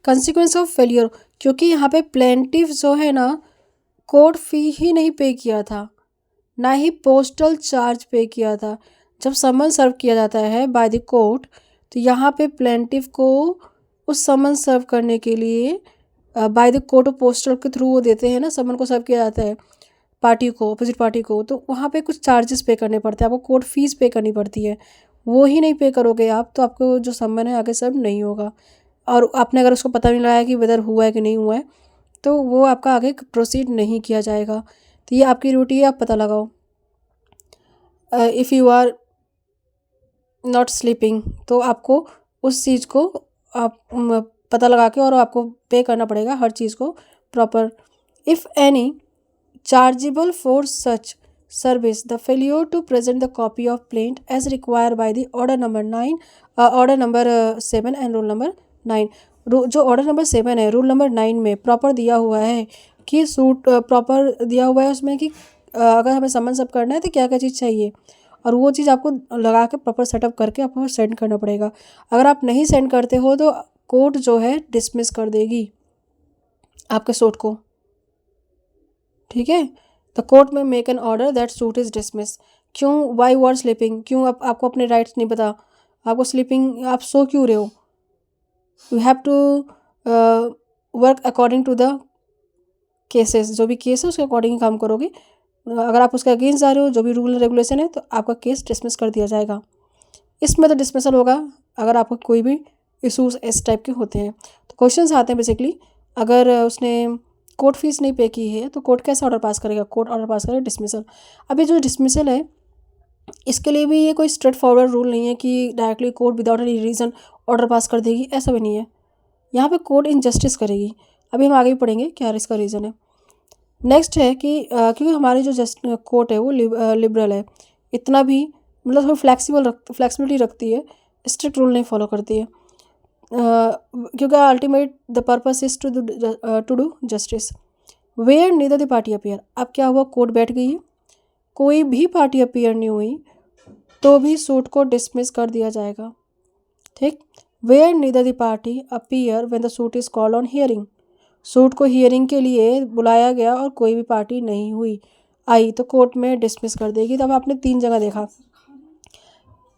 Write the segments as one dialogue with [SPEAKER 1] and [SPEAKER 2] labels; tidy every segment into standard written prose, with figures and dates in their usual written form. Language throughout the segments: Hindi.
[SPEAKER 1] कंसिक्वेंस ऑफ फेलियर, क्योंकि यहाँ पे प्लेंटिफ जो है ना कोर्ट फी ही नहीं पे किया था, ना ही पोस्टल चार्ज पे किया था। जब समन सर्व किया जाता है बाय द कोर्ट, तो यहाँ पे प्लेंटिफ को उस समन सर्व करने के लिए बाय द कोर्ट पोस्टल के थ्रू वो देते हैं ना, समन को सर्व किया जाता है पार्टी को, अपोजिट पार्टी को, तो वहाँ पे कुछ चार्जेस पे करने पड़ते हैं, आपको कोर्ट फीस पे करनी पड़ती है। वो ही नहीं पे करोगे आप तो आपको जो समन है आगे सर्व नहीं होगा। और आपने अगर उसको पता नहीं लगाया कि वेदर हुआ है कि नहीं हुआ है, तो वो आपका आगे प्रोसीड नहीं किया जाएगा। तो ये आपकी ड्यूटी है, आप पता लगाओ। If you are not sleeping, तो आपको उस चीज़ को आप पता लगा के और आपको पे करना पड़ेगा हर चीज़ को proper. If any chargeable for such service the failure to present the copy of plaint as required by the order number 7 and rule number 9। जो ऑर्डर नंबर 7 है, रूल नंबर 9 में प्रॉपर दिया हुआ है कि सूट प्रॉपर दिया हुआ है उसमें कि अगर हमें समन सब करना है तो क्या क्या चीज़ चाहिए, और वो चीज़ आपको लगा के प्रॉपर सेटअप करके आपको सेंड करना पड़ेगा। अगर आप नहीं सेंड करते हो तो कोर्ट जो है डिसमिस कर देगी आपके सूट को। ठीक है, द कोर्ट में make an order that suit is dismiss. क्यों? वाई यू आर स्लीपिंग, क्यों आपको अपने राइट्स नहीं पता, आपको स्लीपिंग, आप सो क्यों रहे हो? You have to work according to the cases, जो भी केस है उसके अकॉर्डिंग काम करोगे। अगर आप उसके अगेंस्ट जा रहे हो, जो भी रूल रेगुलेशन है, तो आपका केस डिसमिस कर दिया जाएगा। इसमें तो डिसमिसल होगा अगर आपको कोई भी इशूज़ इस टाइप के होते हैं। तो क्वेश्चंस आते हैं बेसिकली, अगर उसने कोर्ट फीस नहीं पे की है तो कोर्ट कैसा ऑर्डर पास करेगा? कोर्ट ऑर्डर पास करेगा डिसमिसल। अभी जो डिसमिसल है इसके लिए भी ये कोई स्ट्रेट फॉरवर्ड रूल नहीं है कि directly court without any reason order pass कर देगी, ऐसा भी नहीं है। यहाँ पे कोर्ट इनजस्टिस करेगी। अभी हम आगे भी पढ़ेंगे क्या इसका रीज़न है। नेक्स्ट है कि क्योंकि हमारी जो कोर्ट है वो लिबरल है, इतना भी मतलब थोड़ा फ्लेक्सिबिलिटी रखती है, स्ट्रिक्ट रूल नहीं फॉलो करती है, क्योंकि ultimate the purpose is to do justice where neither the party appear. अब क्या हुआ, कोर्ट बैठ गई है, कोई भी पार्टी अपीयर नहीं हुई तो भी सूट को डिसमिस कर दिया जाएगा। ठीक, where neither the party appear when the suit is called on hearing. Suit को हियरिंग के लिए बुलाया गया और कोई भी पार्टी नहीं आई तो कोर्ट में डिसमिस कर देगी। तब आपने 3 जगह देखा,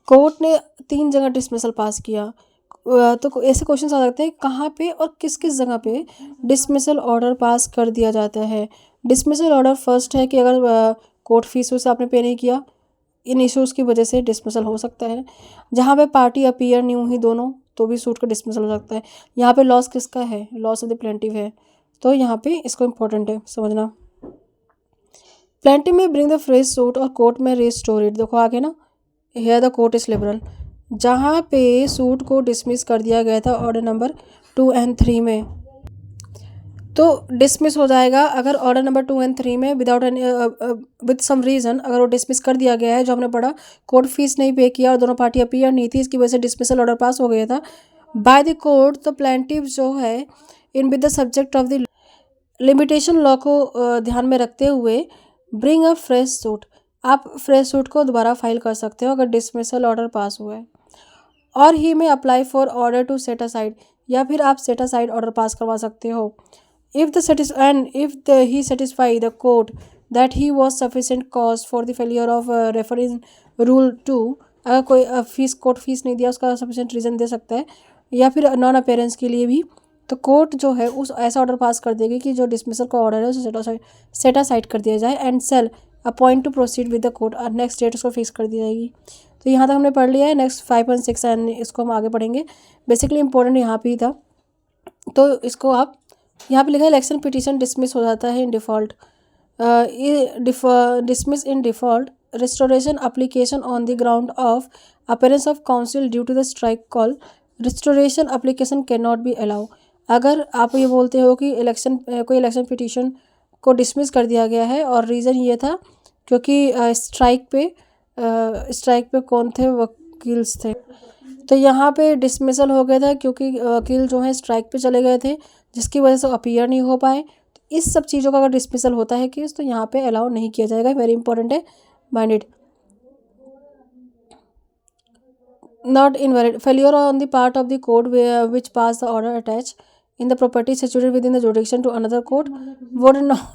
[SPEAKER 1] कोर्ट ने 3 जगह डिसमिसल पास किया। तो ऐसे क्वेश्चन आ सकते हैं कहाँ पे और किस किस जगह पे डिसमिसल ऑर्डर पास कर दिया जाता है। डिसमिसल ऑर्डर फर्स्ट है कि अगर कोर्ट फीस से आपने पे नहीं किया, इन इश्यूज़ की वजह से डिसमिसल हो सकता है। जहाँ पे पार्टी अपीयर नहीं हुई दोनों, तो भी सूट का डिसमिसल हो सकता है। यहाँ पे लॉस किसका है? लॉस ऑफ द प्लेंटिव है, तो यहाँ पे इसको इम्पोर्टेंट है समझना। प्लेंटिव में ब्रिंग द फ्रेश सूट और कोर्ट में रिस्टोर इट। देखो आगे ना, here the court is liberal. जहाँ पे सूट को डिसमिस कर दिया गया था ऑर्डर नंबर 2 एंड 3 में, तो डिसमिस हो जाएगा अगर ऑर्डर नंबर 2 एंड 3 में without any with some reason अगर वो डिसमिस कर दिया गया है, जो हमने पढ़ा कोर्ट फीस नहीं पे किया और दोनों पार्टी अपीयर नहीं थी, इसकी वजह से डिसमिसल ऑर्डर पास हो गया था बाय द कोर्ट। तो प्लेंटिव जो है in with the subject of the limitation law को ध्यान में रखते हुए ब्रिंग अ फ्रेश सूट, आप फ्रेश सूट को दोबारा फाइल कर सकते हो अगर डिसमिसल ऑर्डर पास हुआ है। और ही में apply for order to set aside, या फिर आप सेट असाइड ऑर्डर पास करवा सकते हो। If the he satisfy the court that he was sufficient cause for the failure of refer in rule 2, अगर कोई कोर्ट फीस नहीं दिया उसका सफिशेंट रीज़न दे सकता है, या फिर नॉन अपेयरेंस के लिए भी, तो कोर्ट जो है उस ऐसा ऑर्डर पास कर देगी कि जो डिसमिसल का ऑर्डर है उसे सेट असाइड कर दिया जाए and shall upon two proceed with the court, और नेक्स्ट डेट उसको फिक्स कर दी जाएगी। तो यहाँ तक हमने पढ़ लिया है। नेक्स्ट 5 और 6 एंड इसको हम आगे पढ़ेंगे। बेसिकली इंपॉर्टेंट यहाँ पे ही था, तो इसको आप यहाँ पे लिखा है इलेक्शन पिटीशन डिसमिस हो जाता है in default. Dismiss in default restoration application on the ground of appearance of counsel due to the strike call, restoration application can not be allow. अगर आप ये बोलते हो कि कोई इलेक्शन पिटीशन को डिसमिस कर दिया गया है और रीज़न ये था क्योंकि स्ट्राइक पे कौन थे? वकील्स थे। तो यहाँ पे डिसमिसल हो गया था क्योंकि वकील जो है स्ट्राइक पे चले गए थे, जिसकी वजह से अपीयर नहीं हो पाए। तो इस सब चीज़ों का अगर डिसमिसल होता है केस, तो यहाँ पे अलाउ नहीं किया जाएगा। वेरी इंपॉर्टेंट है, minded. Not invalid failure on the part of the court which pass the order attach in the property situated within the jurisdiction to another court would not